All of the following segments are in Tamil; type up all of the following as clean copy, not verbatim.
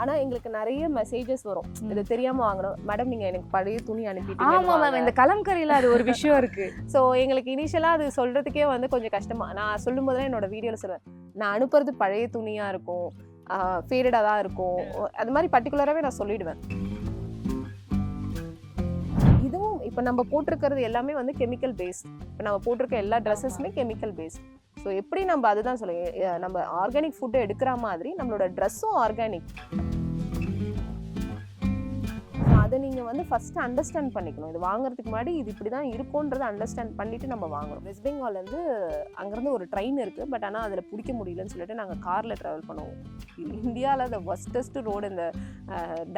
ஆனா எங்களுக்கு நிறைய மெசேஜஸ் வரும். இது தெரியாம வாங்கணும் மேடம், நீங்க எனக்கு பழைய துணி ஆமா அனுப்பிட்டீங்க. மேம், இந்த கலம்கரியில அது ஒரு விஷயம் இருக்கு. ஸோ எங்களுக்கு இனிஷியலா அது சொல்றதுக்கே வந்து கொஞ்சம் கஷ்டமா, நான் சொல்லும் போதெல்லாம் என்னோட வீடியோல சொல்லுவேன், நான் அனுப்புறது பழைய துணியா இருக்கும், ஃபேடடா தான் இருக்கும், அது மாதிரி பர்டிகுலராகவே நான் சொல்லிடுவேன். இதுவும் இப்போ நம்ம போட்டிருக்கிறது எல்லாமே வந்து கெமிக்கல் பேஸ்ட். இப்போ நம்ம போட்டிருக்க எல்லா ட்ரெஸ்ஸஸுமே கெமிக்கல் பேஸ்ட். ஸோ எப்படி நம்ம அதுதான் சொல்லுங்க, நம்ம ஆர்கானிக் ஃபுட்டு எடுக்கிற மாதிரி நம்மளோட ட்ரெஸ்ஸும் ஆர்கானிக். அதை நீங்கள் வந்து ஃபஸ்ட்டு அண்டர்ஸ்டாண்ட் பண்ணிக்கணும். இது வாங்குறதுக்கு முன்னாடி இது இப்படி தான் இருக்கும்ன்றதை அண்டர்ஸ்டாண்ட் பண்ணிவிட்டு நம்ம வாங்கணும். வெஸ்ட் பெங்கால்லேருந்து அங்கேருந்து ஒரு ட்ரெயின் இருக்குது, பட் ஆனால் அதில் பிடிக்க முடியலன்னு சொல்லிட்டு நாங்கள் காரில் ட்ராவல் பண்ணுவோம். இந்தியாவில் அந்த ஒஸ்டஸ்ட் ரோடு இந்த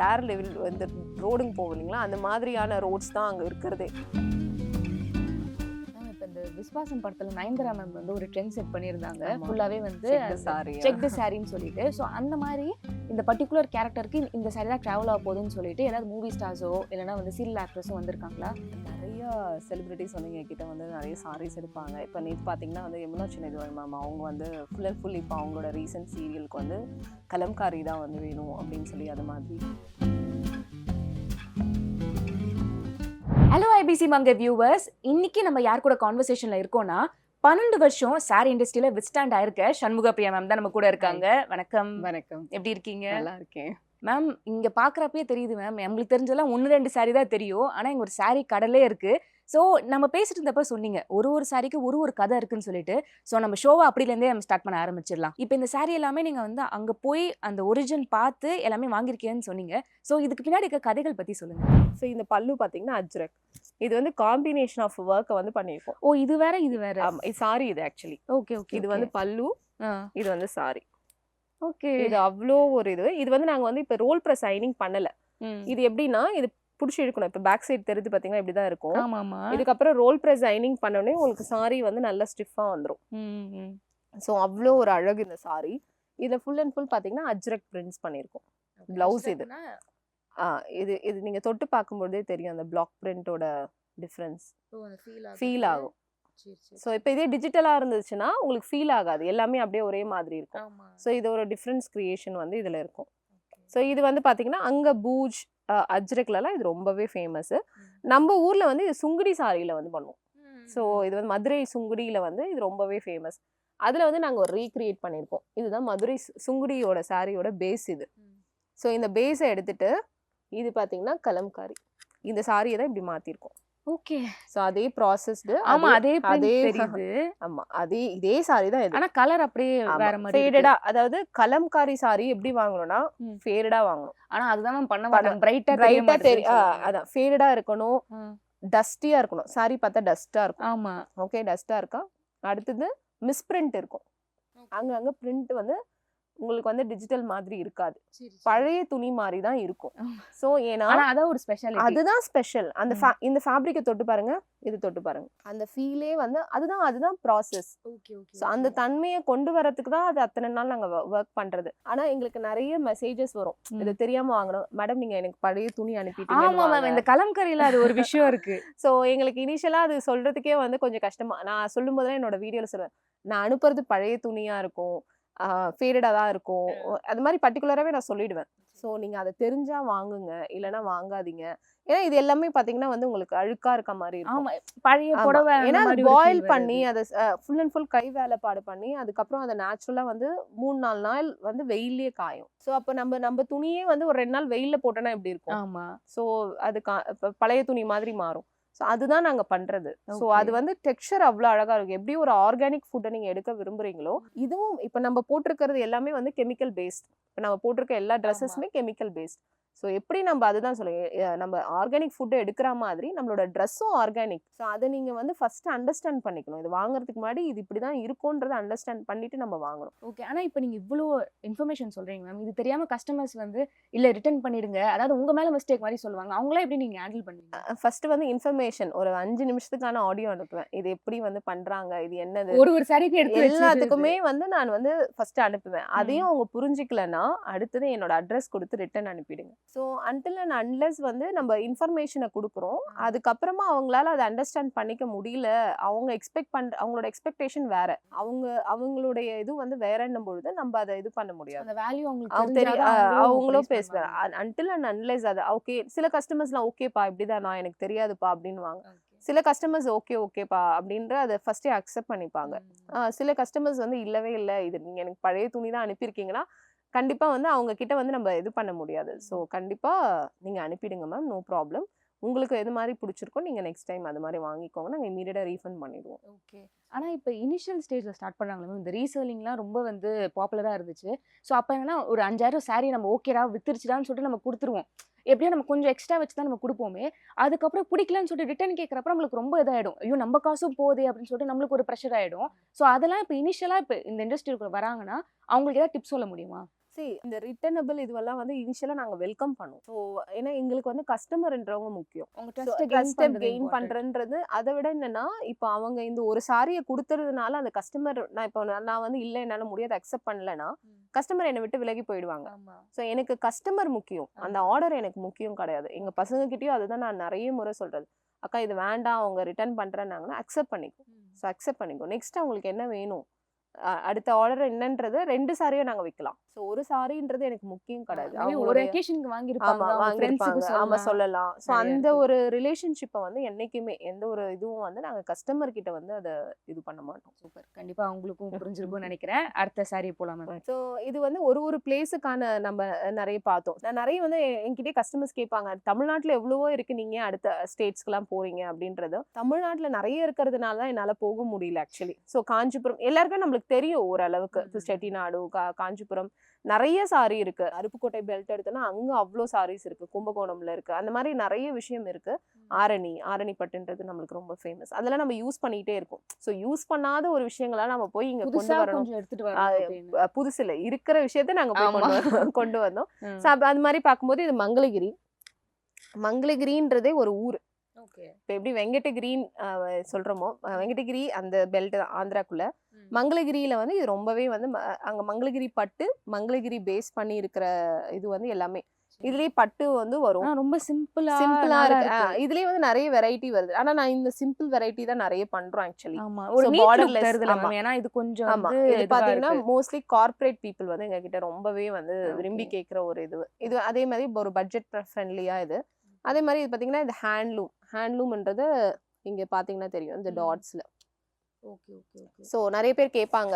டேர் லெவல் இந்த ரோடுங்க போகும் இல்லைங்களா, அந்த மாதிரியான ரோட்ஸ் தான் அங்கே இருக்கிறதே. இந்த விஸ்வாசம் படத்துல நயன்தாரா மேம் வந்து ஒரு ட்ரெண்ட் செட் பண்ணியிருந்தாங்க. ஃபுல்லாவே வந்து செக் தி சாரின்னு சொல்லிட்டு. ஸோ அந்த மாதிரி இந்த பர்டிகுலர் கேரக்டருக்கு இந்த சாரி தான் ட்ராவல் ஆக போகுதுன்னு சொல்லிட்டு ஏதாவது மூவி ஸ்டார்ஸோ இல்லைனா வந்து சீரியல் ஆக்ட்ரஸும் வந்திருக்காங்களா? நிறைய செலிபிரிட்டிஸ் வந்து எங்ககிட்ட வந்து நிறைய சாரீஸ் எடுப்பாங்க. இப்போ நேற்று பார்த்தீங்கன்னா வந்து யமுனா சின்னதுவன் மேம் அவங்க வந்து ஃபுல் அண்ட் ஃபுல் இப்போ அவங்களோட ரீசன்ட் சீரியலுக்கு வந்து கலம்காரி தான் வந்து வேணும் அப்படின்னு சொல்லி அது மாதிரி. ஹலோ ஐபிசி மங்க வியூவர்ஸ், இன்னைக்கு நம்ம யார் கூட கான்வர்சேஷன்ல இருக்கோம்னா 12 வருஷம் சாரி இண்டஸ்ட்ரியில வித்ஸ்டாண்ட் ஆயிருக்க சண்முக பிரியா மேம் தான் நம்ம கூட இருக்காங்க. வணக்கம். வணக்கம். எப்படி இருக்கீங்க? நல்லா இருக்கேன் மேம். இங்க பாக்குறப்பே தெரியுது மேம், நம்மளுக்கு தெரிஞ்செல்லாம் 1-2 சாரி தான் தெரியும். ஆனா இங்க ஒரு சாரி கடலே இருக்கு. ஸோ நம்ம பேசிட்டு இருந்தப்ப சொன்னீங்க ஒரு சாரிக்கு ஒரு கதை இருக்குன்னு சொல்லிட்டு. ஸோ நம்ம ஷோவை அப்படிலேருந்தே நம்ம ஸ்டார்ட் பண்ண ஆரம்பிச்சிடலாம். இப்போ இந்த சாரி எல்லாமே நீங்க வந்து அங்க போய் அந்த ஒரிஜின் பார்த்து எல்லாமே வாங்கியிருக்கேன்னு சொன்னீங்க. ஸோ இதுக்கு பின்னாடி இருக்க கதைகள் பத்தி சொல்லுங்க. ஸோ இந்த பல்லு பார்த்தீங்கன்னா அஜ்ரக், இது வந்து காம்பினேஷன் ஆஃப் ஒர்க்கை வந்து பண்ணியிருக்கோம். ஓ, இது வேற இது வேற. இது சாரி, இது ஆக்சுவலி ஓகே ஓகே. இது வந்து பல்லு, இது வந்து சாரி. ஓகே. இது அவ்வளோ ஒரு இது வந்து நாங்கள் வந்து இப்போ ரோல் ப்ரெஸ் ஐனிங் பண்ணல. இது எப்படின்னா இது பிடிச்சி இழுக்கணும். இப்போ பேக் சைடு தெரிஞ்சு பார்த்தீங்கன்னா இப்படி தான் இருக்கும். ஆமாமா. இதுக்கப்புறம் ரோல் ப்ரெஸ் ஐனிங் பண்ணோடனே உங்களுக்கு சாரி வந்து நல்லா ஸ்டிஃபாக வந்துடும். ஸோ அவ்வளோ ஒரு அழகு இந்த சாரி. இதில் ஃபுல் அண்ட் ஃபுல் பார்த்தீங்கன்னா அஜ்ரக் பிரிண்ட்ஸ் பண்ணியிருக்கோம். ப்ளவுஸ் இது நீங்கள் தொட்டு பார்க்கும்போதே தெரியும் அந்த பிளாக் பிரிண்டோட டிஃப்ரென்ஸ் ஃபீல் ஆகும். ஸோ இப்போ இதே டிஜிட்டலாக இருந்துச்சுன்னா உங்களுக்கு ஃபீல் ஆகாது, எல்லாமே அப்படியே ஒரே மாதிரி இருக்கும். ஸோ இது ஒரு டிஃப்ரென்ஸ் கிரியேஷன் வந்து இதில் இருக்கும். ஸோ இது வந்து பார்த்தீங்கன்னா அங்கே பூஜ் அஜ்ரக்லலாம் இது ரொம்பவே ஃபேமஸ்ஸு. நம்ம ஊரில் வந்து இது சுங்குடி சாரியில் வந்து பண்ணுவோம். ஸோ இது வந்து மதுரை சுங்குடியில் வந்து இது ரொம்பவே ஃபேமஸ். அதில் வந்து நாங்கள் ஒரு ரீக்ரியேட் பண்ணியிருக்கோம். இதுதான் மதுரை சுங்குடியோட சாரியோட பேஸ் இது. ஸோ இந்த பேஸை எடுத்துட்டு இது பார்த்தீங்கன்னா கலம்காரி, இந்த சாரியை தான் இப்படி மாற்றிருக்கோம். ஓகே. சோ அதே ப்ராசஸ்டு. ஆமா, அதே தெரியுது. ஆமா, இதே சாரி தான் இது. ஆனா கலர் அப்படியே வேற மாதிரி ஃபேடடா. அதாவது கலம்காரி சாரி எப்படி வாங்கணும்னா ஃபேடடா வாங்கணும். ஆனா அதுதான் நம்ம பண்ண மாட்டோம். பிரைட்டா அதான் ஃபேடடா இருக்கணும், டஸ்டியா இருக்கணும். சாரி பார்த்தா டஸ்டா இருக்கும். ஆமா, ஓகே, டஸ்டா இருக்கா. அடுத்தது மிஸ்பிரிண்ட் இருக்கும். அங்க பிரிண்ட் வந்து உங்களுக்கு வந்து டிஜிட்டல் மாதிரி இருக்காது, பழைய துணி மாதிரி தான் இருக்கும். சோ ஏன்னா அதான் ஒரு ஸ்பெஷல், அதுதான் ஸ்பெஷல். அந்த இந்த ஃபேப்ரிக்கை தொட்டு பாருங்க, இது தொட்டு பாருங்க, அந்த ஃபீலே வந்து அதுதான் ப்ராசஸ். ஸோ அந்த தன்மையை கொண்டு வரதுக்கு தான் அது அத்தனை நாள் நாங்கள் ஒர்க் பண்றது. ஆனா எங்களுக்கு நிறைய மெசேஜஸ் வரும், இது தெரியாம வாங்கணும் மேடம், நீங்க எனக்கு பழைய துணி அனுப்பிட்டீங்க. ஆமா மேம், இந்த கலம்கரியில அது ஒரு விஷயம் இருக்கு. ஸோ எங்களுக்கு இனிஷியலா அது சொல்றதுக்கே வந்து கொஞ்சம் கஷ்டமா, நான் சொல்லும் போதெல்லாம் என்னோட வீடியோல சொல்லுவேன், நான் அனுப்புறது பழைய துணியா இருக்கும், ஃபேடடா தான் இருக்கும், அது மாதிரி பர்டிகுலராகவே நான் சொல்லிடுவேன். ஸோ நீங்கள் அதை தெரிஞ்சா வாங்குங்க, இல்லைன்னா வாங்காதீங்க. ஏன்னா இது எல்லாமே பார்த்தீங்கன்னா வந்து உங்களுக்கு அழுக்கா இருக்க மாதிரி இருக்கும். பழைய புடவை. ஏன்னா அது பாயில் பண்ணி அதை ஃபுல் அண்ட் ஃபுல் கை வேலைப்பாடு பண்ணி அதுக்கப்புறம் அதை நேச்சுரலாக வந்து 3-4 நாள் வந்து வெயிலே காயும். ஸோ அப்போ நம்ம துணியே வந்து ஒரு 2 நாள் வெயிலில் போட்டோன்னா எப்படி இருக்கும். ஆமா. ஸோ அது பழைய துணி மாதிரி மாறும். ஸோ அதுதான் நாங்கள் பண்ணுறது. ஸோ அது வந்து டெக்ஸ்சர் அவ்வளோ அழகாக இருக்கும். எப்படி ஒரு ஆர்கானிக் ஃபுட்டை நீங்கள் எடுக்க விரும்புகிறீங்களோ, இதுவும் இப்போ நம்ம போட்டிருக்கிறது எல்லாமே வந்து கெமிக்கல் பேஸ்ட். இப்போ நம்ம போட்டிருக்க எல்லா ட்ரெஸ்ஸஸுமே கெமிக்கல் பேஸ்ட். ஸோ எப்படி நம்ம அதுதான் சொல்லுங்க, நம்ம ஆர்கானிக் ஃபுட்டை எடுக்கிற மாதிரி நம்மளோட ட்ரெஸ்ஸும் ஆர்கானிக். ஸோ அதை நீங்கள் வந்து ஃபஸ்ட்டு அண்டர்ஸ்டாண்ட் பண்ணிக்கணும். இது வாங்குறதுக்கு முன்னாடி இது இப்படி தான் இருக்கும்ன்றதை அண்டர்ஸ்டாண்ட் பண்ணிட்டு நம்ம வாங்கணும். ஓகே. ஆனால் இப்போ நீங்கள் இவ்வளோ இன்ஃபர்மேஷன் சொல்கிறீங்க மேம், இது தெரியாமல் கஸ்டமர்ஸ் வந்து இல்லை ரிட்டர்ன் பண்ணிடுங்க, அதாவது உங்கள் மேலே மிஸ்டேக் மாதிரி சொல்லுவாங்க, அவங்களாம் எப்படி நீங்கள் ஹேண்டில் பண்ணுவீங்க? ஃபர்ஸ்ட் வந்து இன்ஃபர்மேஷன் ஒரு 5 நிமிஷத்துக்கான ஆடியோ அனுப்புவேன். இது எப்படி வந்து பண்ணுறாங்க, இது என்னது, ஒரு சாரிக்கு எடுத்து எல்லாத்துக்குமே வந்து நான் வந்து ஃபர்ஸ்ட் அனுப்புவேன். அதையும் அவங்க புரிஞ்சிக்கலன்னா அடுத்தது என்னோட அட்ரஸ் கொடுத்து ரிட்டர்ன் அனுப்பிடுங்க. ஸோ அன்டில் அண்ட் அன்லெஸ் வந்து நம்ம இன்ஃபர்மேஷனை கொடுக்குறோம், அதுக்கப்புறமா அவங்களால அதை அண்டர்ஸ்டாண்ட் பண்ணிக்க முடியல, அவங்க அவங்களோட எக்ஸ்பெக்டேஷன் வேற, அவங்களுடைய இது வந்து வேறன்னும் பொழுது நம்ம அதை இது பண்ண முடியாது. அந்த வேல்யூ அவங்க அவங்களுக்கு அவங்களும் பேசுவாங்க. அன்டில் அண்ட் அன்லெஸ் அது ஓகே. சில கஸ்டமர்ஸ்லாம் ஓகேப்பா இப்படிதான், நான் எனக்கு தெரியாதுப்பா அப்படின்னுவாங்க. சில கஸ்டமர்ஸ் ஓகேப்பா அப்படின்ற அதை ஃபர்ஸ்டே அக்செப்ட் பண்ணிப்பாங்க. சில கஸ்டமர்ஸ் வந்து இல்லவே இல்லை, இது நீங்க எனக்கு பழைய துணி தான் அனுப்பியிருக்கீங்கன்னா கண்டிப்பா வந்து அவங்க கிட்ட வந்து நம்ம இது பண்ண முடியாது. ஸோ கண்டிப்பா நீங்க அனுப்பிடுங்க மேம், நோ ப்ராப்ளம். உங்களுக்கு எது மாதிரி பிடிச்சிருக்கோ நீங்க நெக்ஸ்ட் டைம் அது மாதிரி வாங்கிக்கோங்க, நாங்கள் இமீடியட்டாக ரீஃபண்ட் பண்ணிடுவோம். ஓகே. ஆனா இப்போ இனிஷியல் ஸ்டேஜ்ல ஸ்டார்ட் பண்ணாங்களே மேம், இந்த ரீசேலிங்லாம் ரொம்ப வந்து பாப்புலரா இருந்துச்சு. ஸோ அப்போ என்னன்னா ஒரு 5000 சாரி நம்ம ஓகேடா வித்துருச்சுடான்னு சொல்லிட்டு நம்ம கொடுத்துருவோம். எப்படியோ நம்ம கொஞ்சம் எக்ஸ்ட்ரா வச்சு தான் நம்ம கொடுப்போமே. அதுக்கப்புறம் பிடிக்கலன்னு சொல்லிட்டு ரிட்டர்ன் கேட்கறப்ப நம்மளுக்கு ரொம்ப இதாயிடும். ஐயோ நம்ம காசும் போதே அப்படின்னு சொல்லிட்டு நம்மளுக்கு ஒரு ப்ரெஷர் ஆயிடும். ஸோ அதெல்லாம் இப்போ இனிஷியலா இப்போ இந்த இண்டஸ்ட்ரிக்குள்ள வராங்கன்னா அவங்களுக்கு ஏதாவது டிப்ஸ் சொல்ல முடியுமா? இந்த ரிட்டர்னபிள் இதுவெல்லாம் வந்து இனிஷியலா நாங்க வெல்கம் பண்ணுவோம். ஸோ ஏன்னா எங்களுக்கு வந்து கஸ்டமர்ன்றவங்க முக்கியம். உங்க ட்ரஸ்ட் கெயின் பண்றன்றது அதை விட என்னன்னா, இப்போ அவங்க இந்த ஒரு சாரியை கொடுத்துறதுனால அந்த கஸ்டமர், நான் வந்து இல்லை என்னால முடியாது அக்செப்ட் பண்ணலன்னா கஸ்டமர் என்னை விட்டு விலகி போயிடுவாங்க. ஸோ எனக்கு கஸ்டமர் முக்கியம், அந்த ஆர்டர் எனக்கு முக்கியம் கிடையாது. எங்க பசங்க கிட்டயும் அதுதான் நான் நிறைய முறை சொல்றது. அக்கா இது வேண்டாம், அவங்க ரிட்டர்ன் பண்றேன்னாங்கன்னா அக்செப்ட் பண்ணிக்கும். ஸோ அக்செப்ட் பண்ணிக்கும். நெக்ஸ்ட் அவங்களுக்கு என்ன வேணும், அடுத்த ஆர்டர் என்னன்றது 2 சாரியும் நாங்க வைக்கலாம். ஸோ ஒரு சாரின்றது எனக்கு முக்கியம் கிடையாது. ஒரு அக்கேஷனுக்கு வாங்கிருப்பாங்க. ஆமா சொல்லலாம். ஸோ அந்த ஒரு ரிலேஷன்ஷிப்பை வந்து என்னைக்குமே எந்த ஒரு இதுவும் வந்து நாங்க கஸ்டமர் கிட்ட வந்து அதை இது பண்ண மாட்டோம். சூப்பர். கண்டிப்பா அவங்களுக்கும் புரிஞ்சிருக்கும்னு நினைக்கிறேன். அடுத்த சாரி போலாம் மேம். ஸோ இது வந்து ஒரு பிளேஸுக்கான நம்ம நிறைய பார்த்தோம். நான் நிறைய வந்து என்கிட்டயே கஸ்டமர்ஸ் கேட்பாங்க, தமிழ்நாட்டுல எவ்வளவோ இருக்கு, நீங்க அடுத்த ஸ்டேட்ஸ்க்குலாம் போறீங்க அப்படின்றது. தமிழ்நாட்டுல நிறைய இருக்கிறதுனால தான் என்னால போக முடியல ஆக்சுவலி. ஸோ காஞ்சிபுரம் எல்லாருக்கும் நம்மளுக்கு தெரியும் ஓரளவுக்கு. செட்டிநாடு, காஞ்சிபுரம் நிறைய சாரி இருக்கு. அருப்புக்கோட்டை பெல்ட் எடுத்தோன்னா அங்க அவ்வளோ சாரீஸ் இருக்கு. கும்பகோணம்ல இருக்கு. அந்த மாதிரி நிறைய விஷயம் இருக்கு. ஆரணி பட்டுன்றது நம்மளுக்கு ரொம்ப ஃபேமஸ். அதெல்லாம் நம்ம யூஸ் பண்ணிட்டே இருக்கோம். ஸோ யூஸ் பண்ணாத ஒரு விஷயங்களா நம்ம போய் இங்க கொண்டு வரணும். புதுசு இல்லை, இருக்கிற விஷயத்த நாங்க போய் கொண்டு வந்தோம். ஸோ அது மாதிரி பார்க்கும்போது இது மங்களகிரின்றதே ஒரு ஊர். இப்போ எப்படி வெங்கடகிரின் சொல்றோமோ, வெங்கடகிரி அந்த பெல்ட் தான் ஆந்திராக்குள்ள. மங்களகிரியில வந்து இது ரொம்பவே வந்து அங்க மங்களகிரி பட்டு, மங்களகிரி பேஸ் பண்ணி இருக்கிற இது வந்து எல்லாமே இதுலயே பட்டு வந்து வரும். ரொம்ப சிம்பிளா இருக்கு. இதுலயே வந்து நிறைய வெரைட்டி வருது. ஆனா நான் இந்த சிம்பிள் வெரைட்டி தான் நிறைய பண்றோம் ஆக்சுவலி. ஒரு பார்டர்லெஸ். ஏன்னா இது கொஞ்சம் இது பாத்தீங்கன்னா மோஸ்ட்லி கார்ப்பரேட் பீப்புள் வந்து எங்க கிட்ட ரொம்பவே வந்து விரும்பி கேட்கிற ஒரு இது அதே மாதிரி ஒரு பட்ஜெட் ஃப்ரெண்ட்லியா இது. அதே மாதிரி இது பாத்தீங்கன்னா இந்த ஹேண்ட்லூம்ன்றது இங்க பாத்தீங்கன்னா தெரியும் இந்த டாட்ஸ்ல. சோ நிறைய பேர் கேட்பாங்க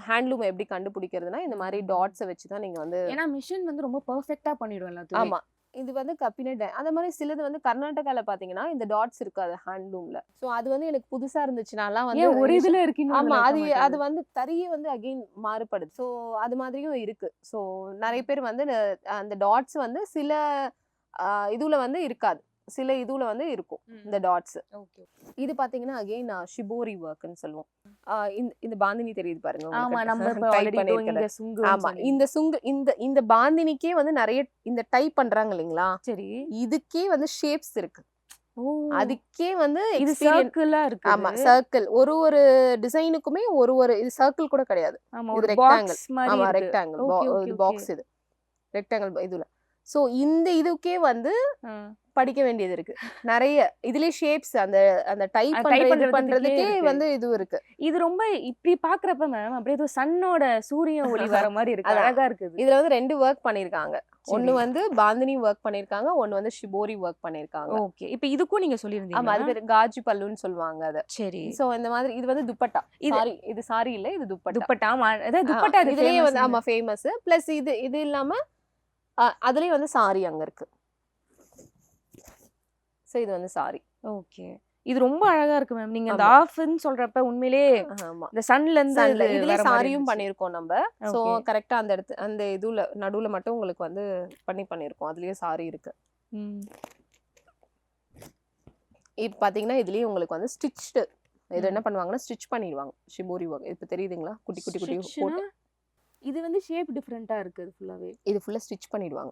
ஹேண்ட்லூம் எப்படி கண்டுபிடிக்கிறதுனா இந்த மாதிரி டாட்ஸை வச்சுதான் நீங்க வந்து, ஏன்னா மிஷின் வந்து ரொம்ப பெர்ஃபெக்ட்டா பண்ணிடும் எல்லாத்தையும். ஆமா இது வந்து கப்பினட். அந்த மாதிரி சிலது வந்து கர்நாடகால பாத்தீங்கன்னா இந்த டாட்ஸ் இருக்காது ஹேண்ட்லூம்ல. சோ அது வந்து எனக்கு புதுசா இருந்துச்சுனாலாம் வந்து ஒரு இதுல இருக்கு. ஆமா அது வந்து தறியே வந்து அகைன் மாறுபடுது. சோ அது மாதிரியும் இருக்கு. சோ நிறைய பேர் வந்து அந்த டாட்ஸ் வந்து சில இதுல வந்து இருக்காது, சில இதுல வந்து இருக்கும் இந்த டாட்ஸ். இது பாத்தீங்கன்னா அகைன் ஷிபோரி ஒர்க்னு சொல்லுவோம். இந்த பாந்தினி தெரியுது பாருங்க. ஆமா நம்ம ஆல்ரெடி இந்த சுங்கு. ஆமா இந்த சுங்கு இந்த பாந்தினிக்கே வந்து நிறைய இந்த டைப் பண்றாங்க இல்லீங்களா. சரி. இதுக்கே வந்து ஷேப்ஸ் இருக்கு. அதுக்கே வந்து இது சர்க்கிளா இருக்கு. ஆமா சர்க்கிள். ஒரு டிசைனுக்குமே ஒரு இது சர்க்கிள் கூட கிடையாது. இது ரெக்டாங்கிள். ஆமா ரெக்டாங்கிள். இது பாக்ஸ், இது ரெக்டாங்கிள் இதுல. சோ இந்த இதுக்கே வந்து படிக்க வேண்டியது இருக்கு நிறைய. இதுலயே ஷேப்ஸ் அந்த டைப் பண்றதுக்கே வந்து இது இருக்கு. இது ரொம்ப இப்படி பாக்குறப்ப மேம் அப்படியே ஏதோ சன்னோட சூரிய ஒளி வர மாதிரி இருக்கு. அழகா இருக்கு. இதுல வந்து 2 ஒர்க் பண்ணிருக்காங்க. ஒன்னு வந்து பாந்தினி ஒர்க் பண்ணிருக்காங்க, ஒன்னு வந்து ஷிபோரி ஒர்க் பண்ணிருக்காங்க. ஓகே. இப்போ இதுக்கும் நீங்க சொல்லிருந்தீங்க. ஆமா அது பேரு காஜி பல்லுன்னு சொல்லுவாங்க அத. சரி. சோ இந்த மாதிரி இது வந்து துப்பட்டா. இது சாரி இல்ல, இது துப்பட்டா. துப்பட்டா அதாவது துப்பட்டா இதுலயே வந்து ஆமா ஃபேமஸ். பிளஸ் இது இல்லாம அதுலயே வந்து சாரி அங்க இருக்கு. சோ இது வந்து சாரி. ஓகே. இது ரொம்ப அழகா இருக்கு மேம். நீங்க அந்த ஆஃப்னு சொல்றப்ப உண்மையிலேயே இந்த சன்ல இருந்து இதுல சாரியும் பண்ணிருக்கோம் நம்ம. சோ கரெக்ட்டா அந்த இதுல நடுவுல மட்டும் உங்களுக்கு வந்து பண்ணிருக்கோம். அதுலயே சாரி இருக்கு. இப்ப பாத்தீங்கன்னா இதுலயே உங்களுக்கு வந்து ஸ்டிச்டு இது என்ன பண்ணுவாங்கன்னா ஸ்டிச் பண்ணிடுவாங்க. ஷிபோரி ஒர்க் இப்ப தெரியுதுங்களா, குட்டி போட்டு. இது வந்து ஷேப் டிஃபரண்டா இருக்கு. இது ஃபுல்லாவே இது ஃபுல்லா ஸ்டிச் பண்ணிடுவாங்க.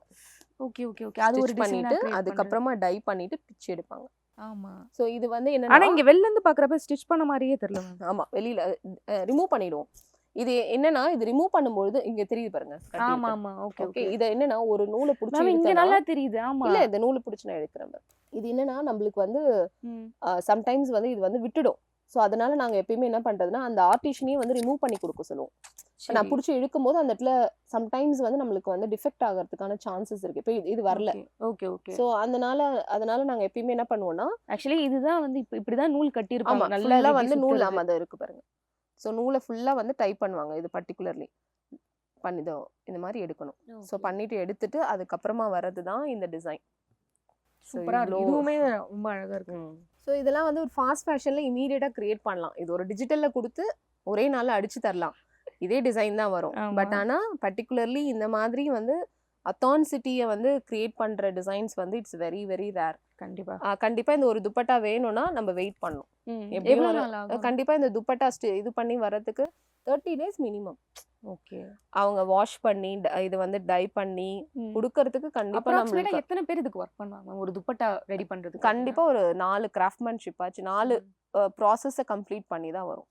ஓகே. அது ஒரு பண்ணிட்டு அதுக்கு அப்புறமா டை பண்ணிட்டு பிச் எடுப்பாங்க. ஆமா. சோ இது வந்து என்ன, ஆனா இங்க வெளில இருந்து பாக்குறப்ப ஸ்டிச் பண்ண மாதிரியே தெரியல. ஆமா வெளியில ரிமூவ் பண்ணிடுவோம். இது என்னன்னா இது ரிமூவ் பண்ணும்போது இங்க தெரியுது பாருங்க ஆமா ஆமா ஓகே ஓகே ஓகே இது என்னன்னா ஒரு நூலை புடிச்சு மேம் இங்க இழுத்தனா நல்லா தெரியுது ஆமா இல்ல இந்த நூலை புடிச்சு நான் எடுக்கிறேன் பாரு. இது என்னன்னா நம்மளுக்கு வந்து ம். சம்டைம்ஸ் வந்து இது வந்து விட்டுடும். ஸோ அதனால நாங்க எப்பயுமே என்ன பண்றதுன்னா அந்த ஆர்டிஷனையும் வந்து ரிமூவ் பண்ணி கொடுக்க சொல்லுவோம். நான் சரி புடிச்சு இழுக்கும் போது அந்த இடத்துல சம்டைம்ஸ் வந்து நம்மளுக்கு வந்து டிஃபெக்ட் ஆகிறதுக்கான சான்சஸ் இருக்கு. இப்போ இது வரல. ஓகே ஓகே ஸோ அதனால நாங்க எப்பயுமே என்ன பண்ணுவோம்னா ஆக்சுவலி இதுதான் வந்து இப்படிதான் நூல் ஆமா கட்டியிருப்பாங்க நல்லா ஃபுல்லா விதி வந்து நூல் சுத்துறது. ஆமா அதை இருக்கு பாருங்க. ஸோ நூலை ஃபுல்லா வந்து டைப் பண்ணுவாங்க. இது பர்டிகுலர்லி பண்ணிதோ இந்த மாதிரி எடுக்கணும். So Okay. பண்ணிட்டு எடுத்துட்டு அதுக்கப்புறமா வர்றது தான் இந்த டிசைன். சூப்பரா இருக்கு இதுவுமே ரொம்ப அழகா இருக்கு ஸோ இதெல்லாம் வந்து ஒரு ஃபாஸ்ட் ஃபேஷன்ல இமீடியட்டா கிரியேட் பண்ணலாம். இது ஒரு டிஜிட்டல்ல கொடுத்து ஒரே நாள்ல அடிச்சு தரலாம். இதே டிசைன் தான் வரும். ஆமா. பட் ஆனா பர்டிகுலர்லி இந்த மாதிரி வந்து அத்தான்சிட்டியை வந்து கிரியேட் பண்ற டிசைன்ஸ் வந்து இட்ஸ் வெரி வெரி ரேர். கண்டிப்பா கண்டிப்பா இந்த ஒரு துப்பட்டா வேணும்னா நம்ம வெயிட் பண்ணணும். எப்படியும் எவ்வளவு ஒரு நாள் ஆகும் கண்டிப்பா இந்த துப்பட்டா இது பண்ணி வர்றதுக்கு 30 days மினிமம். ஓகே அவங்க வாஷ் பண்ணி இது வந்து டை பண்ணி குடுக்கறதுக்கு கண்டிப்பா அப்ராக்ஸிமேட்டா நம்மளுக்கு எத்தனை பேர் இதுக்கு ஒர்க் பண்ணுவாங்க ஒரு துப்பட்டா ரெடி பண்றதுக்கு கண்டிப்பா ஒரு 4 கிராஃப்ட்மேன்ஷிப் ஆச்சு 4 ப்ராசஸை கம்ப்ளீட் பண்ணி தான் வரும்.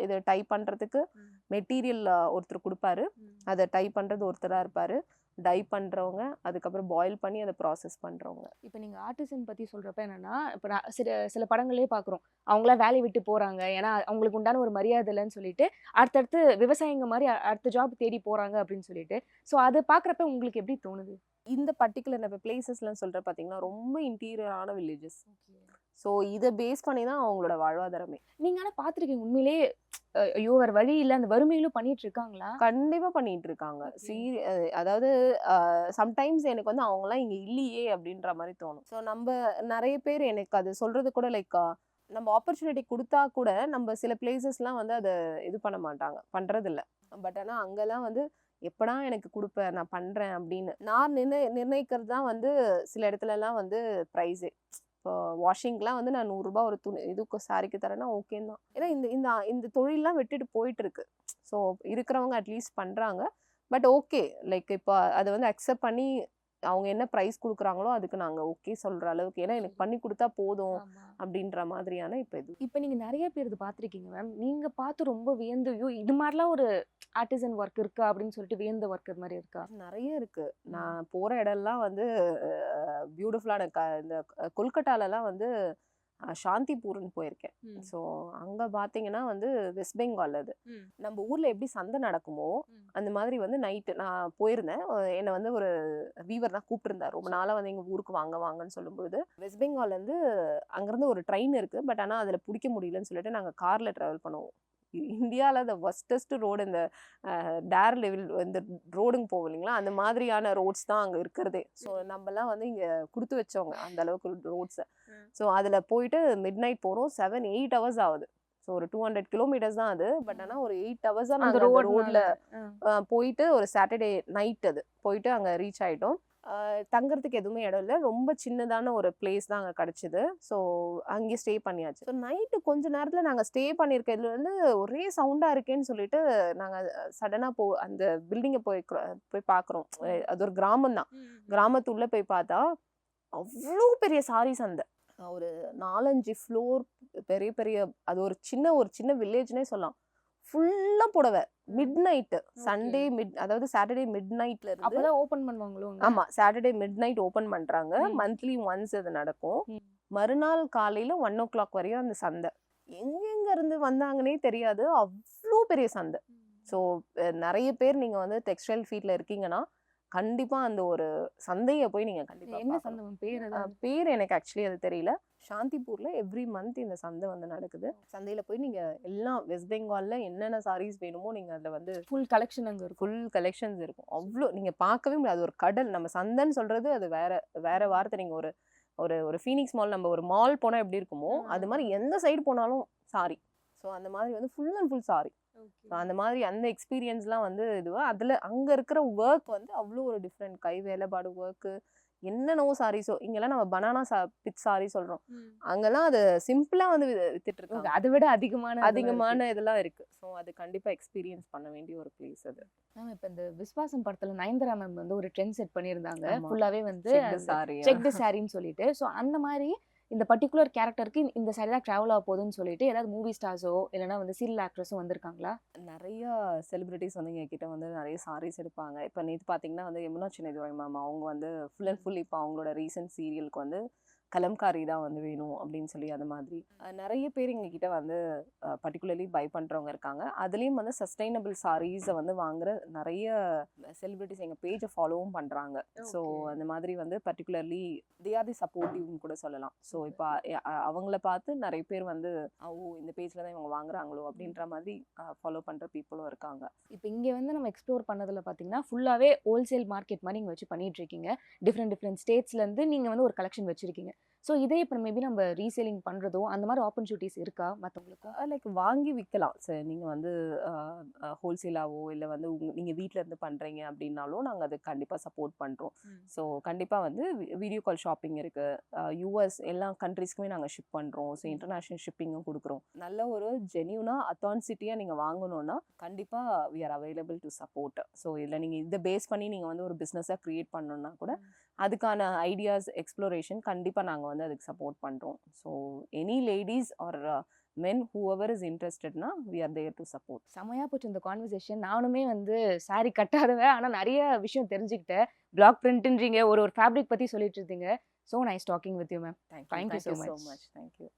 இது டை பண்றதுக்கு மெட்டீரியல் ஒருத்தர் கொடுப்பாரு. அதை டை பண்றது ஒருத்தரா இருப்பாரு. டை பண்றவங்க அதுக்கப்புறம் பாயில் பண்ணி அதை ப்ராசஸ் பண்றவங்க. இப்போ நீங்க ஆர்டிசன் பத்தி சொல்றப்ப என்னன்னா இப்போ சில படங்களே பாக்குறோம் அவங்களா வேலையை விட்டு போறாங்க ஏன்னா அவங்களுக்கு உண்டான ஒரு மரியாதை இல்லைன்னு சொல்லிட்டு அடுத்தடுத்து விவசாயிங்க மாதிரி அடுத்த ஜாப் தேடி போறாங்க அப்படின்னு சொல்லிட்டு ஸோ அதை பாக்குறப்ப உங்களுக்கு எப்படி தோணுது இந்த பர்டிகுலர் நம்ம பிளேசஸ்லாம் சொல்ற பாத்தீங்கன்னா ரொம்ப இன்டீரியரான வில்லேஜஸ். ஸோ இதை பேஸ் பண்ணி தான் அவங்களோட வாழ்வாதாரமே. நீங்க ஆனா பாத்திருக்கீங்க உண்மையிலே ஐயோ வேற வழி இல்ல அந்த வறுமையிலும் பண்ணிட்டு இருக்காங்களா கண்டிப்பா பண்ணிட்டு இருக்காங்க. அதாவது சம்டைம்ஸ் எனக்கு வந்து அவங்கலாம் இங்க இல்லையே அப்படின்ற மாதிரி தோணும். ஸோ நம்ம நிறைய பேர் எனக்கு அது சொல்றது கூட லைக் நம்ம ஆப்பர்ச்சுனிட்டி கொடுத்தா கூட நம்ம சில பிளேசஸ்லாம் வந்து அதை இது பண்ண மாட்டாங்க, பண்றது இல்லை. பட் ஆனால் அங்கெல்லாம் வந்து எப்படா எனக்கு கொடுப்ப நான் பண்றேன் அப்படின்னு நான் நிர்ணயிக்கிறது தான் வந்து சில இடத்துலலாம் வந்து ப்ரைஸே. இப்போ வாஷிங்லாம் வந்து நான் 100 ரூபாய் ஒரு துணி இதுக்கு சாரிக்கு தரேன்னா ஓகேன்னு தான். ஏன்னா இந்த இந்த இந்த தொழிலெலாம் விட்டுட்டு போயிட்டு இருக்கு. ஸோ இருக்கிறவங்க அட்லீஸ்ட் பண்றாங்க. பட் ஓகே லைக் இப்போ அதை வந்து அக்செப்ட் பண்ணி அவங்க என்ன ப்ரைஸ் கொடுக்குறாங்களோ அதுக்கு நாங்க ஓகே சொல்ற அளவுக்கு ஏன்னா எனக்கு பண்ணி கொடுத்தா போதும் அப்படின்ற மாதிரியான இப்போ இது. இப்போ நீங்க நிறைய பேர் இது பார்த்துருக்கீங்க மேம் நீங்க பார்த்து ரொம்ப வியந்து ஐயோ இது மாதிரிலாம் ஒரு ஆர்டிசன் ஒர்க் இருக்கா அப்படின்னு சொல்லிட்டு வியந்த ஒர்க் இது மாதிரி இருக்கா நிறைய இருக்கு. நான் போற இடம்லாம் வந்து பியூட்டிஃபுல்லான இந்த கொல்கட்டாலலாம் வந்து சாந்திபூர்னு போயிருக்கேன். ஸோ அங்க பாத்தீங்கன்னா வந்து வெஸ்ட் பெங்கால் அது நம்ம ஊர்ல எப்படி சந்தை நடக்குமோ அந்த மாதிரி வந்து நைட்டு நான் போயிருந்தேன். என்னை வந்து ஒரு வீவர் தான் கூப்பிட்டுருந்தார். ரொம்ப நாளா வந்து எங்க ஊருக்கு வாங்கன்னு சொல்லும்போது வெஸ்ட் பெங்கால்ல இருந்து அங்கிருந்து ஒரு ட்ரெயின் இருக்கு. பட் ஆனா அதுல பிடிக்க முடியலன்னு சொல்லிட்டு நாங்க கார்ல டிராவல் பண்ணுவோம். இந்தியாவில் அந்த வஸ்டஸ்ட் ரோடு இந்த டேர் லெவல் இந்த ரோடுங்க போகும் இல்லைங்களா அந்த மாதிரியான ரோட்ஸ் தான் அங்கே இருக்கிறதே. ஸோ நம்மலாம் வந்து இங்கே கொடுத்து வச்சவங்க அந்த அளவுக்கு ரோட்ஸை. ஸோ அதில் போயிட்டு மிட் நைட் போகிறோம் 7-8 hours ஆகுது. ஸோ ஒரு 200 kilometers தான் அது. பட் ஆனால் ஒரு 8 hours தான் நாங்கள் அந்த ரோட்ல போயிட்டு ஒரு சாட்டர்டே நைட் அது போயிட்டு அங்கே ரீச் ஆகிட்டோம். தங்குறதுக்கு எதுவுமே இடம் இல்லை. ரொம்ப சின்னதான ஒரு பிளேஸ் தான் அங்கே கிடச்சிது. ஸோ அங்கேயே ஸ்டே பண்ணியாச்சு. ஸோ நைட்டு கொஞ்ச நேரத்தில் நாங்கள் ஸ்டே பண்ணியிருக்கிறதுல வந்து ஒரே சவுண்டாக இருக்கேன்னு சொல்லிட்டு நாங்கள் சடனாக அந்த பில்டிங்கை போய் பார்க்குறோம். அது ஒரு கிராமம் தான். கிராமத்துள்ளே போய் பார்த்தா அவ்வளோ பெரிய சாரி சந்தை. ஒரு 4-5 ஃப்ளோர் பெரிய பெரிய அது ஒரு சின்ன வில்லேஜ்னே சொல்லலாம். ஃபுல்லா புடவை மிட் நைட் சண்டே அதாவது சாட்டர்டே மிட் நைட்ல இருந்து அப்பதான் ஓபன் பண்ணுவாங்களோ. ஆமா சாட்டர்டே மிட் நைட் ஓபன் பண்றாங்க. மந்த்லி ஒன்ஸ் அது நடக்கும். மறுநாள் காலையில 1 o'clock வரையும் அந்த சந்தை. எங்கெங்க இருந்து வந்தாங்கன்னே தெரியாது. அவ்வளோ பெரிய சந்தை. ஸோ நிறைய பேர் நீங்க வந்து டெக்ஸ்டைல் ஃபீல்ட்ல இருக்கீங்கன்னா கண்டிப்பா அந்த ஒரு சந்தையை போய் நீங்க கண்டிப்பா என்ன சந்தை பேர் எனக்கு ஆக்சுவலி அது தெரியல. சாந்திபூர்ல எவ்ரி மந்த் இந்த சந்தை வந்து நடக்குது. சந்தையில போய் நீங்க எல்லாம் வெஸ்ட் பெங்கால்ல என்னென்ன சாரீஸ் வேணுமோ நீங்க அதுல வந்து ஃபுல் கலெக்ஷன் அங்க இருக்கும். ஃபுல் கலெக்ஷன்ஸ் இருக்கும். அவ்வளோ நீங்க பார்க்கவே முடியாது. ஒரு கடல். நம்ம சந்தைன்னு சொல்றது அது வேற வார்த்தை. நீங்க ஒரு ஃபீனிக்ஸ் மால் நம்ம ஒரு மால் போனா எப்படி இருக்குமோ அது மாதிரி எந்த சைடு போனாலும் சாரி. ஸோ அந்த மாதிரி வந்து ஃபுல் அண்ட் ஃபுல் சாரி. அந்த மாதிரி அந்த எக்ஸ்பீரியன்ஸ்லாம் வந்து அதில் அங்கே இருக்கிற ஒர்க் வந்து அவ்வளோ ஒரு டிஃப்ரெண்ட். கை வேலைப்பாடு ஒர்க்கு என்னென்னவோ சாரீஸோ. இங்கெல்லாம் நம்ம பனானா பிட் சாரி சொல்கிறோம். அங்கெல்லாம் அது சிம்பிளாக வந்து வித்துட்டு இருக்காங்க. அதை விட அதிகமான இதெல்லாம் இருக்கு. ஸோ அது கண்டிப்பாக எக்ஸ்பீரியன்ஸ் பண்ண வேண்டிய ஒரு பிளேஸ் அது. இப்போ இந்த விஸ்வாசம் படத்தில் நயன்தாரா மேம் வந்து ஒரு ட்ரெண்ட் செட் பண்ணியிருந்தாங்க. ஃபுல்லாகவே வந்து சாரி செக்டு சாரின்னு சொல்லிட்டு. ஸோ அந்த மாதிரி இந்த பர்டிகுலர் கேரக்டருக்கு இந்த saree தான் ட்ராவல் ஆக போகுதுன்னு சொல்லிட்டு ஏதாவது மூவி ஸ்டார்ஸோ இல்லைன்னா வந்து சீரியல் ஆக்ட்ரஸும் வந்திருக்காங்களா? நிறைய செலிபிரிட்டிஸ் வந்து எங்ககிட்ட வந்து நிறைய சாரீஸ் எடுப்பாங்க. இப்போ நேற்று பார்த்தீங்கன்னா வந்து யமுனா சின்னதுரை மேம் அவங்க வந்து ஃபுல் அண்ட் ஃபுல் இப்போ அவங்களோட ரீசெண்ட் சீரியலுக்கு வந்து கலம்காரி தான் வந்து வேணும் அப்படின்னு சொல்லி அந்த மாதிரி நிறைய பேர் எங்ககிட்ட வந்து பர்டிகுலர்லி பை பண்ணுறவங்க இருக்காங்க. அதுலேயும் வந்து சஸ்டைனபிள் சாரீஸை வந்து வாங்குற நிறைய செலிபிரிட்டிஸ் எங்கள் பேஜை ஃபாலோவும் பண்ணுறாங்க. ஸோ அந்த மாதிரி வந்து பர்டிகுலர்லி தே ஆர் தி சப்போர்ட்டிவ்னு கூட சொல்லலாம். ஸோ இப்போ அவங்கள பார்த்து நிறைய பேர் வந்து ஓ இந்த பேஜில் தான் இவங்க வாங்குறாங்களோ அப்படின்ற மாதிரி ஃபாலோ பண்ணுற பீப்புளும் இருக்காங்க. இப்போ இங்கே வந்து நம்ம எக்ஸ்ப்ளோர் பண்ணதில் பார்த்தீங்கன்னா ஃபுல்லாகவே ஹோல்சேல் மார்க்கெட் மாதிரி நீங்கள் வச்சு பண்ணிட்டு இருக்கீங்க. டிஃப்ரெண்ட் ஸ்டேட்ஸ்லேருந்து நீங்கள் வந்து ஒரு கலெக்ஷன் வச்சுருக்கீங்க. ஸோ இதே இப்போ மேபி நம்ம ரீசேலிங் பண்ணுறதோ அந்த மாதிரி ஆப்பர்ச்சுனிட்டிஸ் இருக்கா மற்றவங்களுக்கும்? லைக் வாங்கி விற்கலாம் சார். நீங்கள் வந்து ஹோல்சேலாவோ இல்லை வந்து நீங்கள் வீட்டில் இருந்து பண்ணுறீங்க அப்படின்னாலும் நாங்கள் அது கண்டிப்பாக சப்போர்ட் பண்ணுறோம். ஸோ கண்டிப்பாக வந்து வீடியோ கால் ஷாப்பிங் இருக்குது. யூஎஸ் எல்லா கண்ட்ரீஸ்க்குமே நாங்கள் ஷிப் பண்ணுறோம். ஸோ இன்டர்நேஷ்னல் ஷிப்பிங்கும் கொடுக்குறோம். நல்ல ஒரு ஜென்யூனாக அத்தான்சிட்டியாக நீங்கள் வாங்கணுன்னா கண்டிப்பாக we are available to support. So இதில் நீங்கள் இதை பேஸ் பண்ணி நீங்கள் வந்து ஒரு பிஸ்னஸாக க்ரியேட் பண்ணணுன்னா கூட அதுக்கான ஐடியாஸ் எக்ஸ்ப்ளோரேஷன் கண்டிப்பாக நாங்கள் வந்து அதுக்கு சப்போர்ட் பண்ணுறோம். So any ladies are men whoever is interested we are there to support. செமையா போச்சு இந்த கான்வர்சேஷன். நானுமே வந்து saree கட்டாதவ ஆனா நிறைய விஷயம் தெரிஞ்சுக்கிட்டேன். பிளாக் பிரிண்ட்ன்றீங்க, ஒரு ஃபேப்ரிக் பத்தி சொல்லிட்டு இருந்தீங்க. So nice talking with you, ma'am. Thank you so so much. much. Thank you.